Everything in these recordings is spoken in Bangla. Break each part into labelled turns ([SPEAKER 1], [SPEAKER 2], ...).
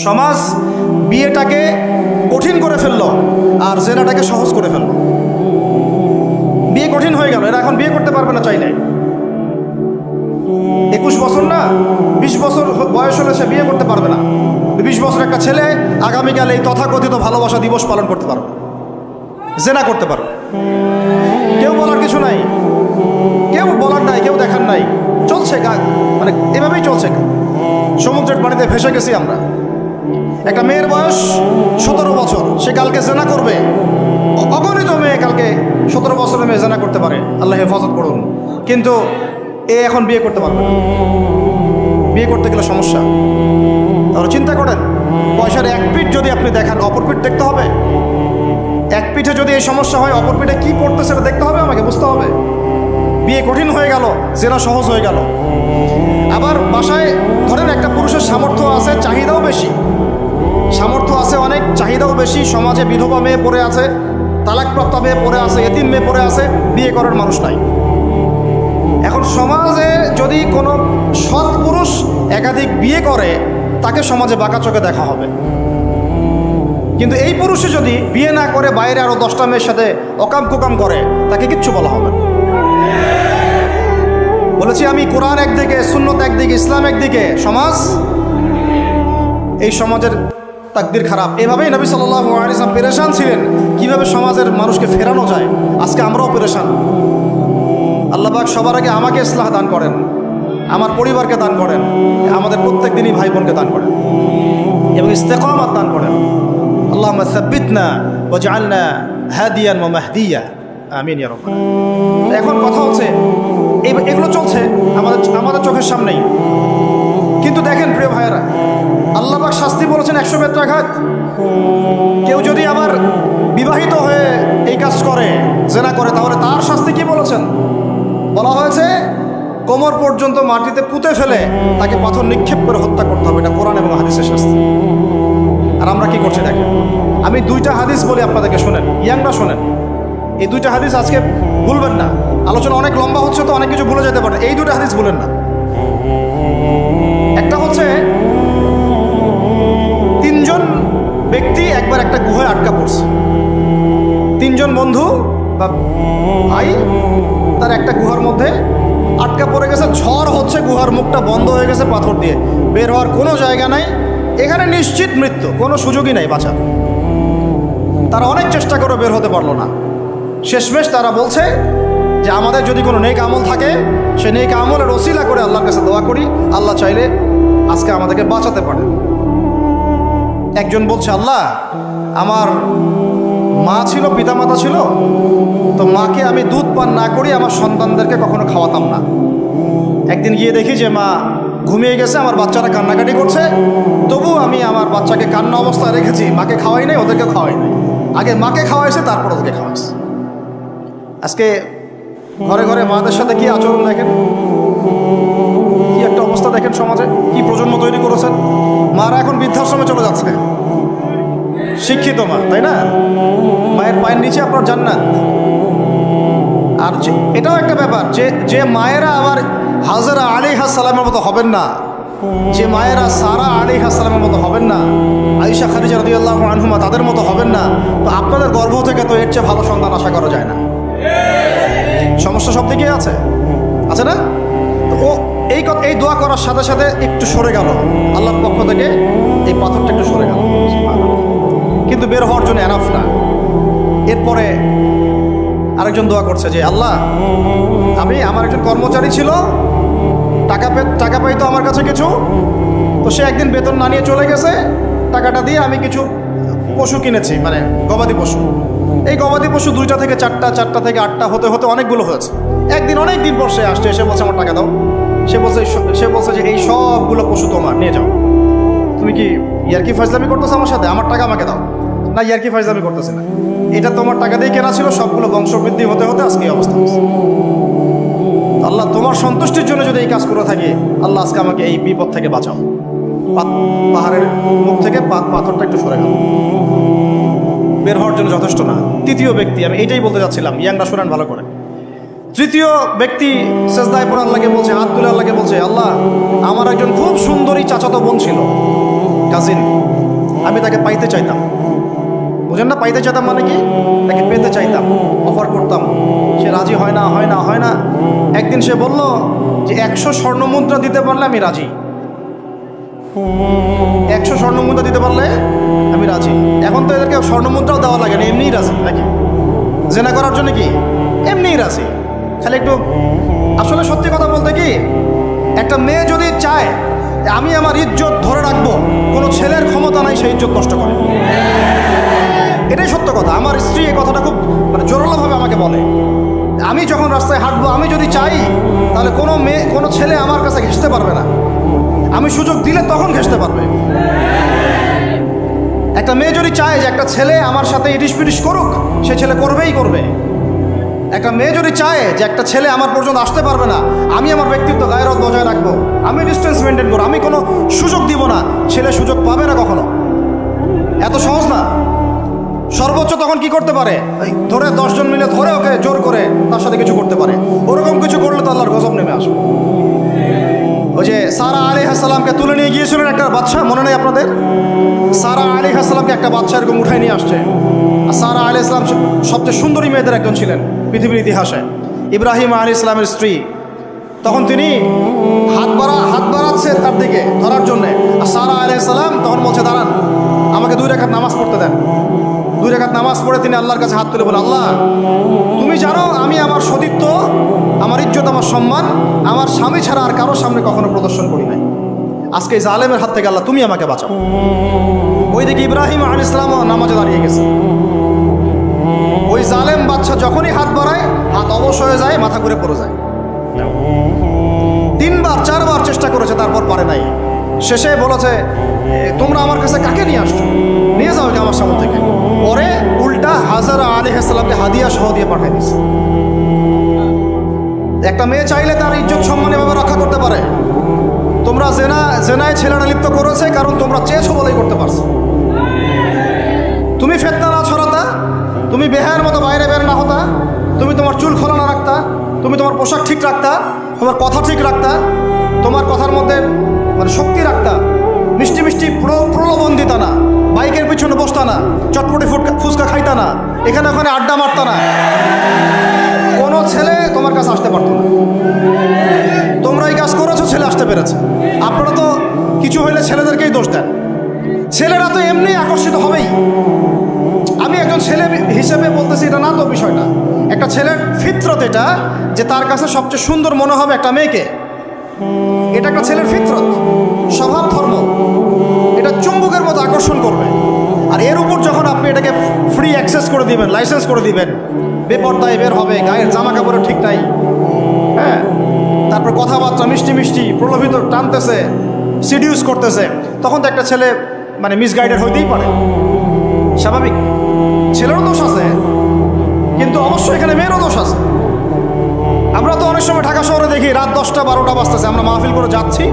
[SPEAKER 1] সমাজ বিয়েটাকে কঠিন করে ফেললো আর জেনাটাকে সহজ করে ফেললো। বিয়ে কঠিন হয়ে গেল, এরা এখন বিয়ে করতে পারবে না চাইলে। 21 বছর না 20 বছর বয়স হলে সে বিয়ে করতে পারবে না। 20 বছর একটা ছেলে আগামীকাল এই তথাকথিত ভালোবাসা দিবস পালন করতে পারবে, জেনা করতে পারবে। কেউ বলার কিছু নাই, কেউ বলার নাই, কেউ দেখার নাই, চলছে মানে এভাবেই চলছে। সমুদ্রের পানিতে ভেসে গেছি আমরা। একটা মেয়ের বয়স 17 বছর, সে কালকে জেনা করবে। অগণিত মেয়ে কালকে 17 বছরের মেয়ে জেনা করতে পারে, আল্লাহ হেফাজত করুন। কিন্তু এ এখন বিয়ে করতে পারবে না। বিয়ে করতে গেলে সমস্যা। তাহলে চিন্তা করেন, পয়সার এক পিঠ যদি আপনি দেখান, অপর পিঠ দেখতে হবে। এক পিঠে যদি এই সমস্যা হয়, অপর পিঠে কী পড়তে সেটা দেখতে হবে, আমাকে বুঝতে হবে। বিয়ে কঠিন হয়ে গেল, জেনা সহজ হয়ে গেল। আবার বাসায় ধরেন একটা পুরুষের সামর্থ্য আছে, চাহিদাও বেশি, সামর্থ্য আছে অনেক, চাহিদাও বেশি। সমাজে বিধবা মেয়ে পড়ে আছে, তালাকপ্রাপ্তা মেয়ে পড়ে আছে, এতিম মেয়ে পড়ে আছে, বিয়ে করার মানুষ নাই। এখন সমাজে যদি কোনো সৎ পুরুষ একাধিক বিয়ে করে, তাকে সমাজে বাঁকা চোখে দেখা হবে। কিন্তু এই পুরুষে যদি বিয়ে না করে বাইরে আরও 10টা মেয়ের সাথে অকাম কুকাম করে, তাকে কিচ্ছু বলা হবে না। বলেছি আমি, কোরআন একদিকে, সুন্নত একদিকে, ইসলাম একদিকে, সমাজ, এই সমাজের তাকদির খারাপ। এভাবেই নবী সাল্লাল্লাহু আলাইহি ওয়াসাল্লাম পেরেশান ছিলেন কিভাবে সমাজের মানুষকে ফেরানো যায়। আজকে আমরাও পেরেশান। আল্লাহ পাক সবার আগে আমাকে ইসলাহ দান করেন, আমার পরিবারকে দান করেন, আমাদের প্রত্যেক দিনই ভাই বোনকে দান করেন এবং ইস্তেকামাত দান করেন। আল্লাহুম্মা সাব্বিতনা ওয়াজআলনা হাদিয়ান ওয়া মাহদিয়া, আমিন ইয়া রাব্বাল আলামিন। এখন কথা হচ্ছে এগুলো চলছে আমাদের চোখের সামনেই। কিন্তু দেখেন প্রিয় ভাইয়েরা, আল্লাহ পাক শাস্তি বলেছেন 100 বেত্রাঘাত। কেউ যদি আবার বিবাহিত হয়ে এই কাজ করে, জেনা করে, তাহলে তার শাস্তি কি বলেছেন? বলা হয়েছে কোমর পর্যন্ত মাটিতে পুঁতে ফেলে তাকে পাথর নিক্ষেপ করে হত্যা করতে হবে। এটা কোরআন এবং হাদিসের শাস্তি। আর আমরা কি করছি দেখেন। আমি 2টা হাদিস বলি আপনাদেরকে, শোনেন, ইয়াংরা শোনেন। এই 2টা হাদিস আজকে ভুলবেন না। আলোচনা অনেক লম্বা হচ্ছে তো অনেক কিছু ভুলে যেতে পারে, এই 2টা হাদিস ভুলেন না। একটা হচ্ছে 3জন ব্যক্তি একবার একটা গুহায় আটকা পড়ছে। 3জন বন্ধু বা ভাই তার একটা গুহার মধ্যে আটকা পড়ে গেছে। ঝড় হচ্ছে, গুহার মুখটা বন্ধ হয়ে গেছে পাথর দিয়ে, বের হওয়ার কোনো জায়গা নাই। এখানে নিশ্চিত মৃত্যু, কোনো সুযোগই নাই বাঁচার। তারা অনেক চেষ্টা করে বের হতে পারলো না। শেষমেশ তারা বলছে যে আমাদের যদি কোনো নেক আমল থাকে, সে নেক আমলের ওসিলা করে আল্লাহর কাছে দোয়া করি, আল্লাহ চাইলে আজকে আমাদেরকে বাঁচাতে পারে। একজন বলছে, আল্লাহ আমার মা ছিল, পিতামাতা ছিল, তো মাকে আমি দুধ পান না করি আমার সন্তানদেরকে কখনো খাওয়াতাম না। একদিন গিয়ে দেখি যে মা ঘুমিয়ে গেছে, আমার বাচ্চারা কান্নাকাটি করছে, তবু আমি আমার বাচ্চাকে কান্না অবস্থায় রেখেছি, মাকে খাওয়াই নাই, ওদেরকে খাওয়াই নাই। আগে মাকে খাওয়াইছে, তারপর ওদেরকে খাওয়াইছে। আজকে ঘরে ঘরে মাদের সাথে কি আচরণ দেখেন, কি একটা অবস্থা দেখেন সমাজে, কি প্রজন্ম তৈরি করেছেন। মারা এখন বৃদ্ধাশ্রমে চলে যাচ্ছে। শিক্ষিত মা, তাই না? মায়ের পায়ের নিচে আপনার জান্নাত। আর এটাও একটা ব্যাপার যে মায়েরা আবার হাজরা আলাইহিস সালামের মতো হবেন না, যে মায়েরা সারা আলাইহিস সালামের মতো হবেন না, আয়েশা খাদিজা রাদিয়াল্লাহু আনহুমা তাদের মতো হবেন না, তো আপনাদের গর্ভ থেকে তো এর চেয়ে ভালো সন্তান আশা করা যায় না। সমস্যা সব দিকেই আছে না? তো ও এই দোয়া করার সাথে সাথে একটু সরে গেল, আল্লাহর পক্ষ থেকে এই পাথরটা একটু সরে গেল, কিন্তু বের হওয়ার জন্য এনাফ না। এরপরে আরেকজন দোয়া করছে যে আল্লাহ, আমার একজন কর্মচারী ছিল, টাকা পাইতো আমার কাছে কিছু, তো সে একদিন বেতন না নিয়ে চলে গেছে। টাকাটা দিয়ে আমি কিছু পশু কিনেছি, মানে গবাদি পশু। এই গবাদি পশু 2টা থেকে 4টা, 4টা থেকে 8টা হতে হতে অনেকগুলো হয়েছে। একদিন অনেক দিন পর সে আসছে, এসে বলছে আমার টাকা দাও। সে বলছে যে এই সবগুলো পশু তোমার, নিয়ে যাও। তুমি কি ইয়ার্কি ফাজলামি করতেছো আমার সাথে? আমার টাকা আমাকে দাও। না, ইয়ার্কি ফাজলামি করতেছে না, এটা তোমার টাকা দিয়ে কেনা ছিল, সবগুলো বংশবৃদ্ধি হতে হতে আজকে এই অবস্থা হচ্ছে। আল্লাহ তোমার সন্তুষ্টির জন্য যদি এই কাজ করে থাকি, আল্লাহ আজকে আমাকে এই বিপদ থেকে বাঁচাও। পাহাড়ের মুখ থেকে পাথরটা একটু সরে গেল, বের হওয়ার জন্য যথেষ্ট না। 3য় ব্যক্তি, আমি এইটাই বলতে যাচ্ছিলাম, ইয়াংরা শুনেন ভালো করে। 3য় ব্যক্তি সেজদায় পড়ে আল্লাহকে বলছে, হাত তুলে আল্লাহকে বলছে, আল্লাহ আমার একজন খুব সুন্দরী চাচাতো বোন ছিল, কাজিন। তাকে পাইতে চাইতাম। বুঝেন না, পাইতে চাইতাম মানে কি? তাকে পেতে চাইতাম, অফার করতাম। সে রাজি হয় না, হয় না, হয় না। একদিন সে বলল যে 100 স্বর্ণ মুদ্রা দিতে পারলে আমি রাজি। 100 স্বর্ণ মুদ্রা দিতে পারলে আমি রাজি। এখন তো এদেরকে স্বর্ণ মুদ্রাও দেওয়া লাগে না, এমনিই রাজি নাকি? জেনা করার জন্য কি এমনিই রাজি, খালি একটু। আসলে সত্যি কথা বলতে কি, একটা মেয়ে যদি চায় আমি আমার ইজ্জত ধরে রাখবো, কোনো ছেলের ক্ষমতা নাই সেই ইজ্জত নষ্ট করে। এটাই সত্য কথা। আমার স্ত্রী এই কথাটা খুব জোরালোভাবে আমাকে বলে, আমি যখন রাস্তায় হাঁটবো, আমি যদি চাই তাহলে কোনো মেয়ে, কোনো ছেলে আমার কাছে ঘেঁষতে পারবে না। আমি সুযোগ দিলে তখন ঘেঁষতে পারবে। একটা মেয়ে যদি চায় যে একটা ছেলে আমার সাথে ইটিস পিটিস করুক, সে ছেলে করবেই করবে। একটা মেয়ে যদি চায় যে একটা ছেলে আমার পর্যন্ত আসতে পারবে না, আমি আমার ব্যক্তিত্ব গায়রত বজায় রাখবো, আমি ডিস্টেন্স মেনটেন করবো, আমি কোনো সুযোগ দিব না, ছেলে সুযোগ পাবে না কখনো। এত সহজ না। সর্বোচ্চ তখন কি করতে পারে, ধরে 10 জন মিলে ধরে ওকে জোর করে তার সাথে কিছু করতে পারে। ওরকম কিছু করলে তো আল্লাহর গজব নেমে আসবে। ওই যে সারা আলাইহিস সালামকে তুলে নিয়ে গিয়েছিলেন একটা বাদশা, মনে নেই আপনাদের? সারা আলাইহিস সালামকে একটা বাদশা এরকম উঠাই নিয়ে আসছে। আর সারা আলাইহিস সালাম সবচেয়ে সুন্দরী মেয়েদের একজন ছিলেন পৃথিবীর ইতিহাসে, ইব্রাহিম আলাইহিস সালামের স্ত্রী। তখন তিনি হাত বাড়াচ্ছে তার দিকে ধরার জন্যে। আর সারা আলাইহিস সালাম তখন বলছে, দাঁড়ান, আমাকে 2 রাকাত নামাজ পড়তে দেন। 2 রাকাত নামাজ পড়ে তিনি আল্লাহর কাছে হাত তুলে বলেন, আল্লাহ তুমি জানো আমি আমার সতীত্ব, আমার ইজ্জত, আমার সম্মান আমার স্বামী ছাড়া আর কারোর সামনে কখনো প্রদর্শন করি নাই। আজকে এই জালেমের হাত থেকে আল্লাহ তুমি আমাকে বাঁচাও। ওইদিকে ইব্রাহিম আলাইহিস সালাম নামাজে দাঁড়িয়ে গেছে। ওই জালেম বাদশা যখনই হাত বাড়ায়, হাত অবশ হয়ে যায়, মাথা ঘুরে পড়ে যায়। 3বার 4বার চেষ্টা করেছে, তারপর পারে নাই। শেষে বলেছে, তোমরা আমার কাছে কাকে নিয়ে আসছো, নিয়ে যাও আমার সামনে থেকে। পরে উল্টা হাজারা আলাইহিস সালামকে হাদিয়া সহ দিয়ে পাঠিয়ে দিয়েছে। একটা মেয়ে চাইলে তার ইজ্জত সম্মান এভাবে রক্ষা করতে পারে। তোমরা জেনায় ছেলেরা লিপ্ত করেছে কারণ তোমরা চেয়েছো বলেই করতে পারছো। তুমি ফিতনা না ছড়াতা, তুমি বেহায়ের মতো বাইরে বের না হতা, তুমি তোমার চুল খোলা না রাখতা, তুমি তোমার পোশাক ঠিক রাখতা, তোমার কথা ঠিক রাখতা, তোমার কথার মধ্যে শক্তি রাখতা, মিষ্টি মিষ্টি প্রলোভন দিতা না, বাইকের পিছনে বসতা না, চটপটি ফুচকা খাইতা না, এখানে ওখানে আড্ডা মারতা না, কোনো ছেলে তোমার কাছে আসতে পারতো না। তোমরা এই কাজ করেছো, ছেলে আসতে পেরেছে। আপনারা তো কিছু হইলে ছেলেদেরকেই দোষ দেন। ছেলেরা তো এমনি আকর্ষিত হবেই। আমি একজন ছেলে হিসেবে বলতেছি, এটা না তো বিষয়টা। একটা ছেলের ফিতরত এটা, যে তার কাছে সবচেয়ে সুন্দর মনে হবে একটা মেয়েকে। এটা একটা ছেলের ফিতরত, স্বভাব ধর্ম, এটা চুম্বকের মতো আকর্ষণ করবে। আর এর উপর যখন আপনি এটাকে ফ্রি অ্যাক্সেস করে দিবেন, লাইসেন্স করে দিবেন, বেপরদায় বের হবে, গায়ের জামা কাপড়ের ঠিক নাই, হ্যাঁ, তারপর কথাবার্তা মিষ্টি মিষ্টি প্রলোভিত টানতেছে, সিডিউস করতেছে, তখন তো একটা ছেলে মিসগাইডেড হইতেই পারে, স্বাভাবিক। ছেলেরও দোষ আছে, কিন্তু অবশ্যই এখানে মেয়েরও দোষ আছে। আমরা তো অনেক সময় ঢাকা শহরে দেখি রাত 10টা 12টা বাজতেছে, আমরা মাহফিল করে যাচ্ছি,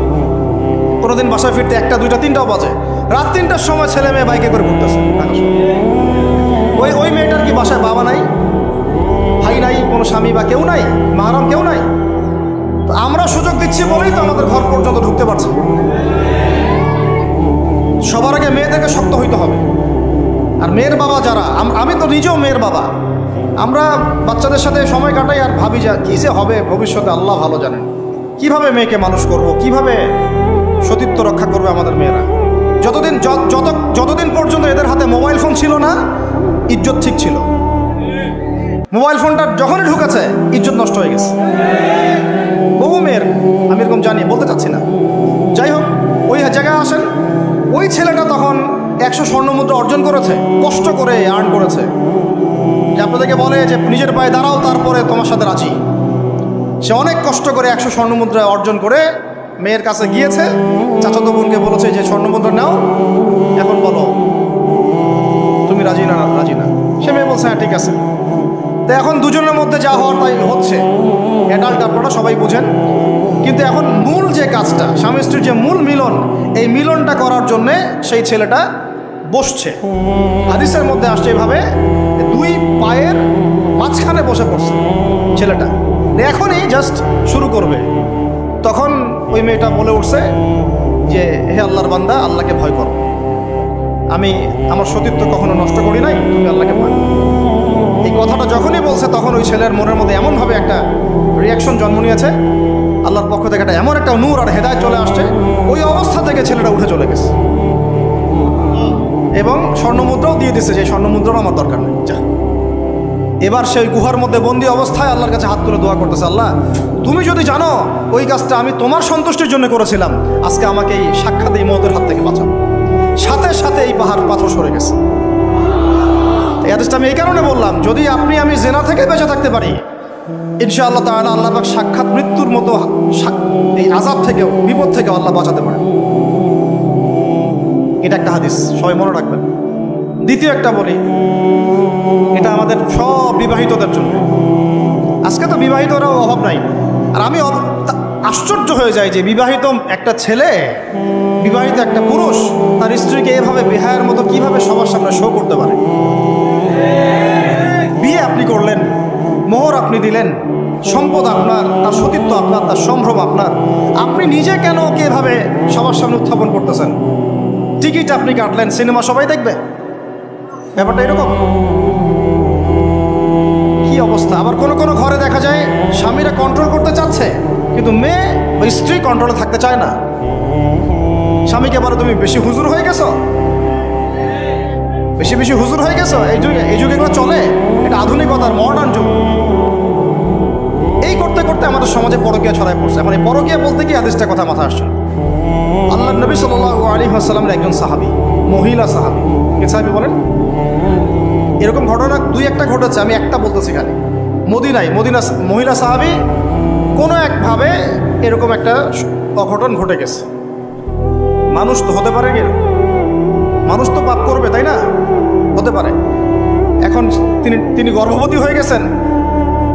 [SPEAKER 1] কোনোদিন বাসায় ফিরতে 1টা 2টা 3টাও বাজে। রাত 3টার সময় ছেলে মেয়ে বাইকে করে ঘুরতেছে ঢাকা শহরে। ওই মেয়েটার কি বাসায় বাবা নাই, ভাই নাই, কোনো স্বামী বা কেউ নাই, মাহারাম কেউ নাই? তো আমরা সুযোগ দিচ্ছি বলেই তো আমাদের ঘর পর্যন্ত ঢুকতে পারছি। সবার আগে মেয়েদেরকে শক্ত হইতে হবে। আর মেয়ের বাবা যারা, আমি তো নিজেও মেয়ের বাবা, আমরা বাচ্চাদের সাথে সময় কাটাই আর ভাবি যা কী যে হবে ভবিষ্যতে আল্লাহ ভালো জানেন। কিভাবে মেয়েকে মানুষ করব, কিভাবে সতীত্ব রক্ষা করবে আমাদের মেয়েরা। যতদিন পর্যন্ত এদের হাতে মোবাইল ফোন ছিল না, ইজ্জত ঠিক ছিল। মোবাইল ফোনটা যখনই ঢুকেছে, ইজ্জত নষ্ট হয়ে গেছে। বহু মেয়ের আমি এরকম জানি, বলতে চাচ্ছি না। যাই হোক, ওই জায়গায় আসেন, ওই ছেলেটা তখন 100 স্বর্ণ মুদ্রা অর্জন করেছে, কষ্ট করে আর্ন করেছে। যে আপনাদেরকে বলে যে নিজের পায়ে দাঁড়াও, তারপরে তোমার সাথে রাজি। সে অনেক কষ্ট করে 100 স্বর্ণ মুদ্রা অর্জন করে মেয়ের কাছে গিয়েছে। চাচাতো বোনকে বলেছে যে স্বর্ণ মুদ্রা নাও, এখন বলো তুমি রাজি না? রাজি না। সে মেয়ে বলছে হ্যাঁ ঠিক আছে। তো এখন দুজনের মধ্যে যা হওয়ার তাই হচ্ছে, অ্যাডাল্ট আপনারা সবাই বুঝেন। কিন্তু এখন মূল যে কাজটা, স্বামী স্ত্রীর যে মূল মিলন, এই মিলনটা করার জন্যে সেই ছেলেটা বসছে। হাদিসের মধ্যে আসছে এভাবে, 2 পায়ের মাঝখানে বসে পড়ছে ছেলেটা, এখনই জাস্ট শুরু করবে। তখন ওই মেয়েটা বলে উঠছে যে হে আল্লাহর বান্দা, আল্লাহকে ভয় করো। আমি আমার সতীত্ব কখনো নষ্ট করি নাই, তুমি আল্লাহকে মান। এই কথাটা যখনই বলছে তখন ওই ছেলের মনের মধ্যে এমনভাবে একটা রিয়াকশন জন্ম নিয়েছে, আল্লাহর পক্ষ থেকে এমন একটা নূর আর হেদায়েত চলে আসছে, ওই অবস্থা থেকে ছেলেটা উঠে চলে গেছে এবং স্বর্ণমুদ্রাও দিয়ে দিচ্ছে, যে স্বর্ণমুদ্রাও আমার দরকার নেই, যা। এবার সেই গুহার মধ্যে বন্দি অবস্থায় আল্লাহর কাছে হাত তুলে দোয়া করতেছে, আল্লাহ তুমি যদি জানো ওই কাজটা আমি তোমার সন্তুষ্টির জন্য করেছিলাম, আজকে আমাকে এই সাক্ষাৎ এই মওতের হাত থেকে বাঁচাও। সাথে সাথে এই পাহাড় পাথর সরে গেছে। এই হাদিসটা আমি এই কারণে বললাম, যদি আমি জেনা থেকে বেঁচে থাকতে পারি, ইনশাআল্লাহ তাআলা আল্লাহ পাক সাক্ষাৎ মৃত্যুর মতো এই আযাব থেকেও, বিপদ থেকেও আল্লাহ বাঁচাতে পারে। এটা একটা হাদিস, সবাই মনে রাখবেন। দ্বিতীয় একটা বলি, এটা আমাদের সব বিবাহিতদের জন্য। আজকে তো বিবাহিতরাও অভাব নাই, আর আমি আশ্চর্য হয়ে যাই যে বিবাহিত একটা ছেলে, বিবাহিত একটা পুরুষ তার স্ত্রীকে এভাবে বেহায়ার মতো কিভাবে সবার সামনে শো করতে পারে। বিয়ে আপনি করলেন, মোহর আপনি দিলেন, সম্পদ আপনার, তার সতীত্ব আপনার, তার সম্ভ্রম আপনার, আপনি নিজে কেন ওকে এভাবে সবার সামনে উত্থাপন করতেছেন? টিকিট আপনি কাটলেন, সিনেমা সবাই দেখবে, ব্যাপারটা এরকম। কি অবস্থা! আবার কোনো কোনো ঘরে দেখা যায় স্বামীরা কন্ট্রোল করতে চাচ্ছে, কিন্তু মেয়ে ওই স্ত্রী কন্ট্রোলে থাকতে চায় না। স্বামীকে বলে তুমি বেশি হুজুর হয়ে গেছো, বেশি বেশি হুজুর হয়ে গেছো। এই যুগে এগুলো চলে, এটা আধুনিকতার মডার্ন যুগ। এই করতে করতে আমাদের সমাজে পরকীয়া ছড়ায় পড়ছে। এখন এই পরকীয়া বলতে কি হাদিসটা কথা মাথা আসছে। আল্লাহ নবী সাল্লাল্লাহু আলাইহি ওয়াসাল্লামের একজন সাহাবী, মহিলা সাহাবী, কে সাহাবী বলেন? এরকম ঘটনা দুই একটা ঘটেছে, আমি একটা বলতেছি খালি। মদিনায় মহিলা সাহাবী কোনো একভাবে এরকম একটা অঘটন ঘটে গেছে। মানুষ তো হতে পারে, কি মানুষ তো পাপ করবে, তাই না? হতে পারে। এখন তিনি গর্ভবতী হয়ে গেছেন।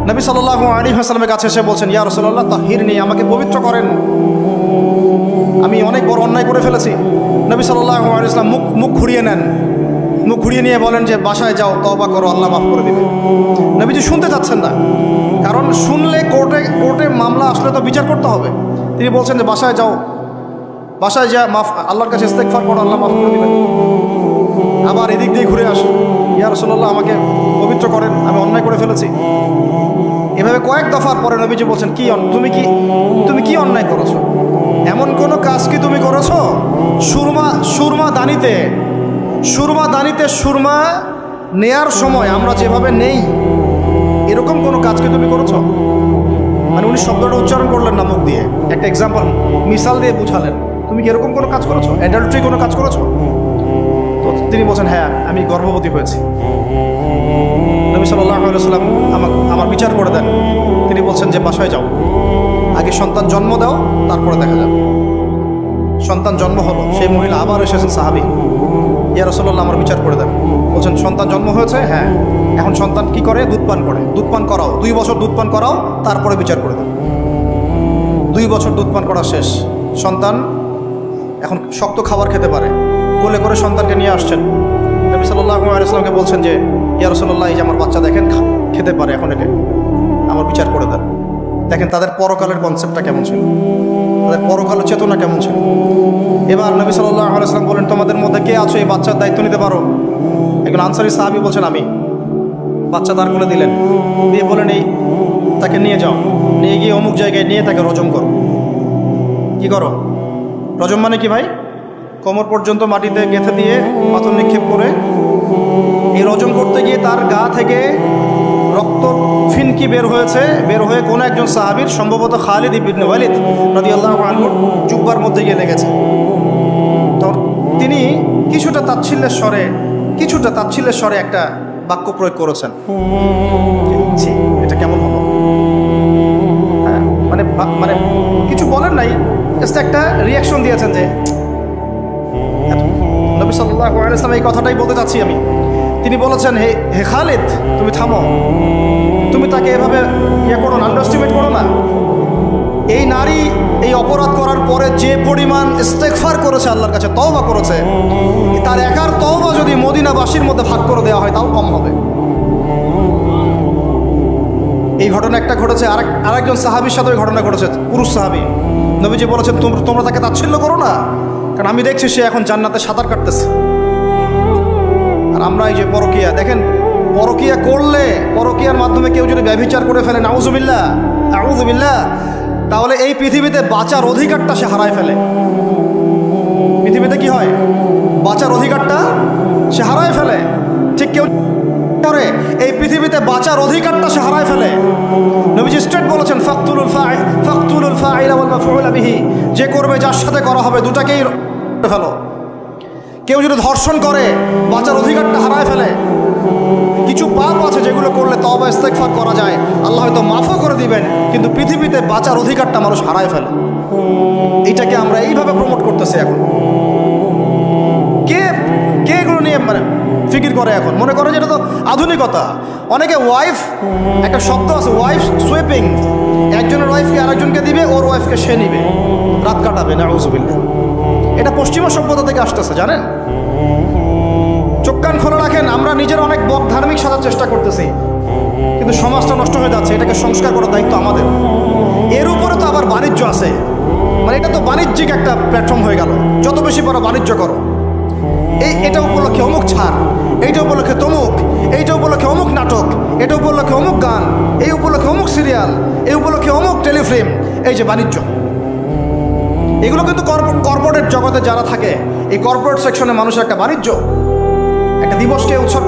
[SPEAKER 1] নবী সাল্লাল্লাহু আলাইহি ওয়াসাল্লামের কাছে এসে বলছেন, ইয়া রাসূলুল্লাহ তাহহিরনি, আমাকে পবিত্র করেন, আমি অনেক বড় অন্যায় করে ফেলেছি। নবী সাল্লাল্লাহু আলাইহি ওয়াসাল্লাম মুখ ঘুরিয়ে নেন, মুখ ঘুরিয়ে নিয়ে বলেন যে বাসায় যাও, তওবা করো, আল্লাহ মাফ করে দিবে। নবীজি শুনতে চাচ্ছেন না, কারণ শুনলে কোর্টে মামলা আসলে তো বিচার করতে হবে। তিনি বলছেন যে বাসায় যাও, বাসায় যা আল্লাহর কাছে ইস্তেগফার করো, আল্লাহ মাফ করে দিবেন। আবার এদিক দিয়ে ঘুরে আসে, ইয়া রাসূলুল্লাহ আমাকে পবিত্র করেন, আমি অন্যায় করে ফেলেছি। এভাবে কয়েক দফার পরে নবীজি বলছেন, তুমি কি অন্যায় করেছো? এমন কোনো কাজ কি তুমি করেছো? সুরমা দানিতে সুরমা নেয়ার সময় আমরা যেভাবে নেই, এরকম কোনো কাজ কি তুমি করেছো? মানে উনি শব্দটা উচ্চারণ করলেন না মুখ দিয়ে, একটা এক্সাম্পল মিসাল দিয়ে বুঝালেন, তুমি কি এরকম কোনো কাজ করেছো? অ্যাডাল্ট্রি কোনো কাজ করেছো? তো তিনি বলছেন, হ্যাঁ আমি গর্ভবতী হয়েছি। নবী সাল্লাল্লাহু আলাইহি ওয়াসাল্লাম আমার বিচার করে দেন। তিনি বলছেন যে বাসায় যাও, আগে সন্তান জন্ম দাও, তারপরে দেখা যাবে। সন্তান জন্ম হলো, সেই মহিলা আবার এসেছেন সাহাবী, ইয়া রাসূলুল্লাহ আমার বিচার করে দেন। বলছেন সন্তান জন্ম হয়েছে, হ্যাঁ। এখন সন্তান কি করে? দুধ পান করাও, 2 বছর দুধ পান করাও, তারপরে বিচার করে দেন। 2 বছর দুধ পান করা শেষ, সন্তান এখন শক্ত খাবার খেতে পারে, কোলে করে সন্তানকে নিয়ে আসছেন। নবী সাল্লাল্লাহু আলাইহি ওয়াসাল্লামকে বলছেন যে ইয়া রাসূলুল্লাহ, এই যে আমার বাচ্চা দেখেন খেতে পারে, এখন একে আমার বিচার করে দেন। দেখেন তাদের পরকালের কনসেপ্টটা কেমন ছিল, তাদের পরকালের চেতনা কেমন ছিল। এবার নবী সাল্লাল্লাহু আলাইহি ওয়াসাল্লাম বলেন, তোমাদের মধ্যে কে আছো এই বাচ্চার দায়িত্ব নিতে পারো? একজন আনসারী সাহাবী বলছেন আমি। বাচ্চা দাঁড় করে দিলেন, দিয়ে বলেন এই তাকে নিয়ে যাও, নিয়ে গিয়ে অমুক জায়গায় নিয়ে তাকে রজম করো। কি করো? রজম মানে কি ভাই? কোমর পর্যন্ত মাটিতে গেঁথে দিয়ে পাথর নিক্ষেপ করে, এই রজম করতে গিয়ে তার গা থেকে রক্ত ফিনকি বের হয়ে কোনো একজন সাহাবীর, সম্ভবত খালিদ ইবনে ওয়ালিদ রাদিয়াল্লাহু আনহু জুব্বার মধ্যে গিয়ে লেগেছে। তো তিনি কিছুটা তাচ্ছিল্যের স্বরে একটা বাক্য প্রয়োগ করেছেন, এটা কেমন হলো? হ্যাঁ, মানে কিছু বলেন নাই, জাস্ট একটা রিয়াকশন দিয়েছেন যে নবী সাল্লাল্লাহু আলাইহি ওয়াসাল্লাম এই কথাটাই বলতে চাচ্ছি আমি। তিনি বলেছেন, হে খালিদ, তুমি থামো, তুমি তাকে এভাবে করো না, আন্ডারস্টিমেট করো না। এই নারী এই অপরাধ করার পরে যে পরিমাণ ইস্তেগফার করেছে, আল্লাহর কাছে তওবা করেছে, তার একার তওবা যদি মদিনাবাসীর মধ্যে ভাগ করে দেওয়া হয় তাও কম হবে। এই ঘটনা একটা ঘটেছে, আরেকজন সাহাবীর সাথে ঘটনা ঘটেছে, পুরুষ সাহাবী। নবীজি বলেছেন তোমরা তাকে তাচ্ছিল্য করো না, কারণ আমি দেখছি সে এখন জান্নাতে সাঁতার কাটতেছে। আমরা এই যে পরকিয়া, দেখেন পরকিয়া করলে, পরকিয়ার মাধ্যমে কেউ যদি ব্যভিচার করে ফেলে, নাউজুবিল্লাহ আউযুবিল্লাহ, তাহলে এই পৃথিবীতে বাঁচার অধিকারটা সে হারায় ফেলে। পৃথিবীতে কি হয়? বাঁচার অধিকারটা সে হারায় ফেলে। ঠিক কেউ করে এই পৃথিবীতে বাঁচার অধিকারটা সে হারায় ফেলে। নবীজি স্ট্রেট বলেছেন, ফাকতুলুল ফাইলা ওয়াল মাফউলা বিহি, যে করবে যার সাথে করা হবে দুটাকেই ফেলো। কেউ যদি ধর্ষণ করে বাঁচার অধিকারটা হারায় ফেলে। কিছু পাপ আছে যেগুলো করলে তওবা ইস্তেগফার করা যায়, আল্লাহ হয়তো মাফও করে দিবেন, কিন্তু পৃথিবীতে বাঁচার অধিকারটা মানুষ হারায় ফেলে। এইটাকে আমরা এইভাবে প্রমোট করতেছি এখন। কে কে এগুলো নিয়ে মানে ফিকির করে এখন? মনে করে যে এটা তো আধুনিকতা। অনেকে ওয়াইফ, একটা শব্দ আছে ওয়াইফ সুইপিং, একজনের ওয়াইফকে আরেকজনকে দিবে, ওর ওয়াইফকে সে নিবে, রাত কাটাবে। নাউজুবিল্লাহ। এটা পশ্চিমা সভ্যতা থেকে আসতেছে, জানেন? চোখ কান খোলা রাখেন। আমরা নিজের অনেক ধার্মিক সাজার চেষ্টা করতেছি, কিন্তু সমাজটা নষ্ট হয়ে যাচ্ছে। এটাকে সংস্কার করার দায়িত্ব আমাদের। এর উপরে তো আবার বাণিজ্য আছে, মানে এটা তো বাণিজ্যিক একটা প্ল্যাটফর্ম হয়ে গেল। যত বেশি পারো বাণিজ্য করো। এটা উপলক্ষে অমুক ছাড়, এইটা উপলক্ষে তমুক, এইটা উপলক্ষে অমুক নাটক, এটা উপলক্ষে অমুক গান, এই উপলক্ষে অমুক সিরিয়াল, এই উপলক্ষে অমুক টেলিফিল্ম। এই যে বাণিজ্য, এগুলো কিন্তু কর্পোরেট জগতে যারা থাকে, এই কর্পোরেট সেকশনে মানুষের একটা বাণিজ্য, একটা দিবসকে উৎসব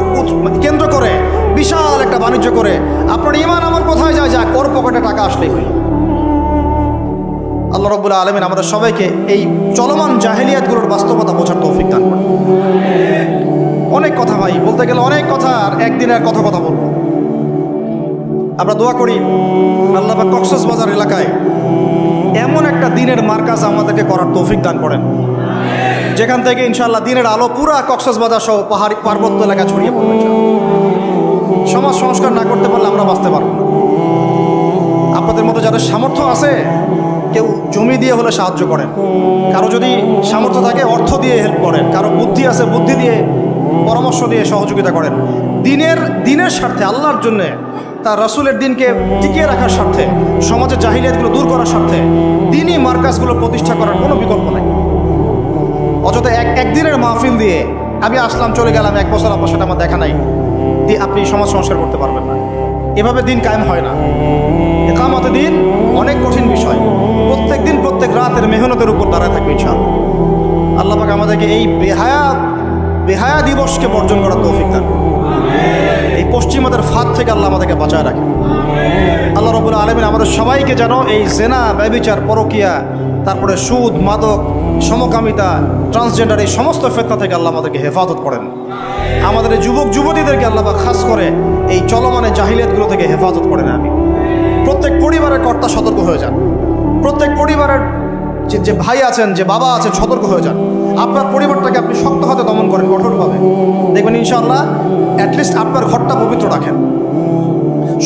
[SPEAKER 1] কেন্দ্র করে বিশাল একটা বাণিজ্য করে আপনার ঈমান আমার কোথায় যায়? যাক, ওর পকেটে টাকা আসলেই হইল। আল্লাহ রাব্বুল আলামিন আমাদের সবাইকে এই চলমান জাহেলিয়াতগুলোর বাস্তবতা বোঝার তৌফিক দান করেন। অনেক কথা ভাই, বলতে গেলে অনেক কথা, আর একদিনের কথা বলবো। আমরা দোয়া করি আল্লাহ পাক কক্সবাজার এলাকায় এমন একটা দিনের মার্কাজ আমাদেরকে করার তৌফিক দান করেন, যেখান থেকে ইনশাআল্লাহ দিনের আলো পুরা কক্সবাজার সহ পাহাড়ি পার্বত্য এলাকা ছড়িয়ে পড়বে। সমাজ সংস্কার না করতে পারলে আমরা বাঁচতে পারবো না। আপনাদের মতো যাদের সামর্থ্য আছে, কেউ জমি দিয়ে হলে সাহায্য করেন, কারো যদি সামর্থ্য থাকে অর্থ দিয়ে হেল্প করেন, কারো বুদ্ধি আছে বুদ্ধি দিয়ে, পরামর্শ দিয়ে সহযোগিতা করেন। দিনের স্বার্থে, আল্লাহর জন্যে, তার রাসূলের দিনকে টিকিয়ে রাখার স্বার্থে, সমাজের জাহিলিয়াতগুলো দূর করার স্বার্থে দিনই মার্কাজগুলো প্রতিষ্ঠা করার কোনো বিকল্প নাই। অযথা একদিনের মাহফিল দিয়ে আমি আসলাম চলে গেলাম, 1 বছর আপনার সাথে আমার দেখা নাই, দিয়ে আপনি সমাজ সংস্কার করতে পারবেন না। এভাবে দিন কায়েম হয় না। ইকামতে দিন অনেক কঠিন বিষয়। প্রত্যেক দিন প্রত্যেক রাতের মেহনতের উপর দাঁড়ায় থাকবে ইনশাআল্লাহ। আল্লাহ পাক আমাদেরকে এই বেহায়া দিবসকে বর্জন করার তৌফিক দান করুন। এই পশ্চিমাদের ফাঁদ থেকে আল্লাহ আমাদেরকে বাঁচায় রাখেন। আল্লাহ রাব্বুল আলামিন আমাদের সবাইকে যেন এই জেনা, ব্যভিচার, পরকিয়া, তারপরে সুদ, মাদক, সমকামিতা, ট্রান্সজেন্ডার, এই সমস্ত ফিতনা থেকে আল্লাহ আমাদেরকে হেফাজত করেন। আমাদের এই যুবক যুবতীদেরকে আল্লাহ পাক খাস করে এই চলমানে জাহিলিয়াতগুলো থেকে হেফাজত করেন। আমি প্রত্যেক পরিবারের কর্তা সতর্ক হয়ে যান। প্রত্যেক পরিবারের যে ভাই আছেন, যে বাবা আছেন, সতর্ক হয়ে যান। আপনার পরিবারটাকে আপনি শক্ত হাতে দমন করেন, কঠোরভাবে, দেখবেন ইনশাআল্লাহ অ্যাটলিস্ট আপনার ঘরটা পবিত্র রাখেন।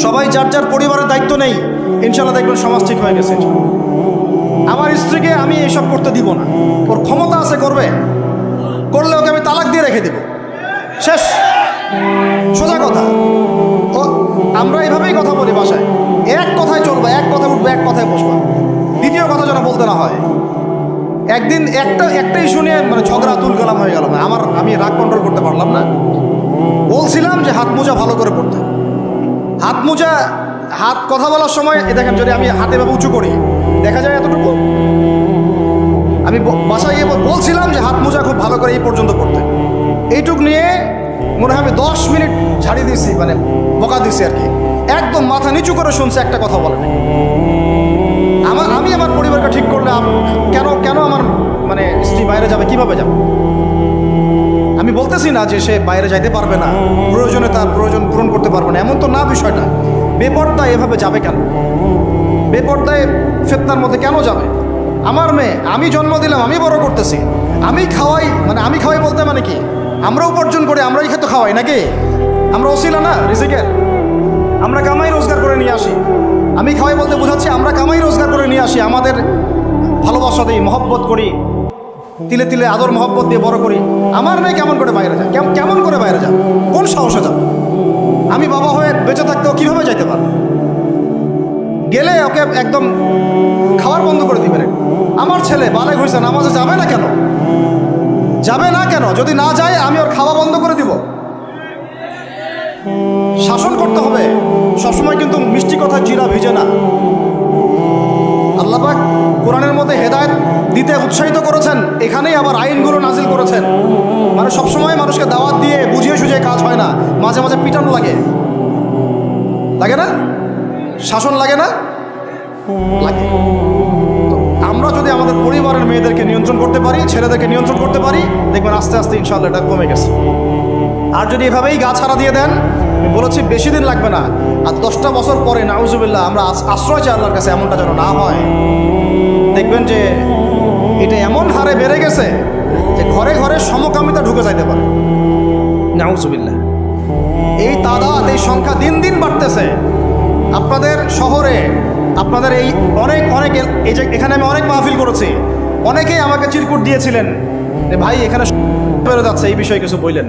[SPEAKER 1] সবাই যার যার পরিবারের দায়িত্ব নেই, ইনশাআল্লাহ দেখবেন সমাজ ঠিক হয়ে গেছে। আমার স্ত্রীকে আমি এইসব করতে দিব না, ওর ক্ষমতা আছে করবে, করলে ওকে আমি তালাক দিয়ে রেখে দেব, শেষ, সোজা কথা। আমরা এইভাবেই কথা বলি বাসায়, এক কথায় চলবে, এক কথায় উঠবে, এক কথায় বসবা, দ্বিতীয় কথা যেন বলতে না হয়। একদিন একটা ইস্যু নিয়ে মানে ঝগড়া তুলকালাম হয়ে গেল। আমি রাগ কন্ট্রোল করতে পারলাম না। বলছিলাম যে হাত মোজা ভালো করে পড়তে, হাত কথা বলার সময় দেখেন, যদি আমি হাতে ভাবে উঁচু করি দেখা যায় এতটুকু। আমি বাসায় গিয়ে বলছিলাম যে হাত মোজা খুব ভালো করে এই পর্যন্ত পড়তে। এইটুক নিয়ে মনে হয় আমি 10 মিনিট ঝাড়ি দিয়েছি, মানে বকা দিয়েছি আর কি। একদম মাথা নিচু করে শুনছে, একটা কথা বলে নাই। আমি আমার পরিবারকে ঠিক করলে কেন আমার মানে স্ত্রী বাইরে যাবে, কিভাবে যাবে? আমি বলতেছি না যে সে বাইরে যাইতে পারবে না, প্রয়োজনে তার প্রয়োজন পূরণ করতে পারবে না, এমন তো না বিষয়টা। বেপর্দায় এভাবে যাবে কেন? বেপর্দায় ফিতনার মধ্যে কেন যাবে? আমার মেয়ে, আমি জন্ম দিলাম, আমি বড় করতেছি, আমি খাওয়াই বলতে মানে কি? আমরা উপার্জন করে আমরাই খেতে খাওয়াই নাকি? আমরা ওসিলা না রিজিকের, আমরা কামাই রোজগার করে নিয়ে আসি। আমি খাওয়াই বলতে বোঝাচ্ছি আমরা কামাই রোজগার করে নিয়ে আসি, আমাদের ভালোবাসা দিই, মহব্বত করি, তিলে তিলে আদর মহব্বত দিয়ে বড় করি। আমার মেয়ে কেমন করে বাইরে যায়? কেমন করে বাইরে যাবে? কোন সাহসে যাবে? আমি বাবা হয়ে বেঁচে থাকতেও কীভাবে যাইতে পারবো? গেলে ওকে একদম খাওয়ার বন্ধ করে দিবেন। আমার ছেলে বালে ঘুরছে, নামাজে যাবে না কেন? যদি না যায় আমি ওর খাওয়া বন্ধ করে দিব। শাসন করতে হবে। সবসময় কিন্তু মিষ্টি কথা জিরা ভিজে না। আল্লাহ পাক কোরআনের মধ্যে হেদায়েত দিতে উৎসাহিত করেছেন, এখানেই আবার আইনগুলো নাজিল করেছেন। মানে সবসময় মানুষকে দাওয়াত দিয়ে বুঝিয়ে সুঝিয়ে কাজ হয় না, মাঝে মাঝে পিটানো লাগে, লাগে না? শাসন লাগে না? লাগে। তো আমরা যদি আমাদের পরিবারের মেয়েদেরকে নিয়ন্ত্রণ করতে পারি, ছেলেদেরকে নিয়ন্ত্রণ করতে পারি, দেখবেন আস্তে আস্তে ইনশাআল্লাহ এটা কমে গেছে। আর যদি এভাবেই গা ছাড়া দিয়ে দেন, আমি বলেছি বেশি দিন লাগবে না, আর 10টা বছর পরে নাউজুবিল্লাহ আমরা আশ্রয় চাই আল্লাহর কাছে, এমনটা যেন না হয়। দেখবেন যে এটা এমন হারে বেড়ে গেছে যে ঘরে ঘরে সমকামিতা ঢুকে যাইতে পারে। নাউজুবিল্লাহ। এই তাদাদ, এই সংখ্যা দিন দিন বাড়তেছে। আপনাদের শহরে, আপনাদের এই অনেক অনেক এই যে এখানে আমি অনেক মাহফিল করেছি, অনেকেই আমাকে চিরকুট দিয়েছিলেন যে ভাই এখানে বেড়ে যাচ্ছে, এই বিষয়ে কিছু বললেন।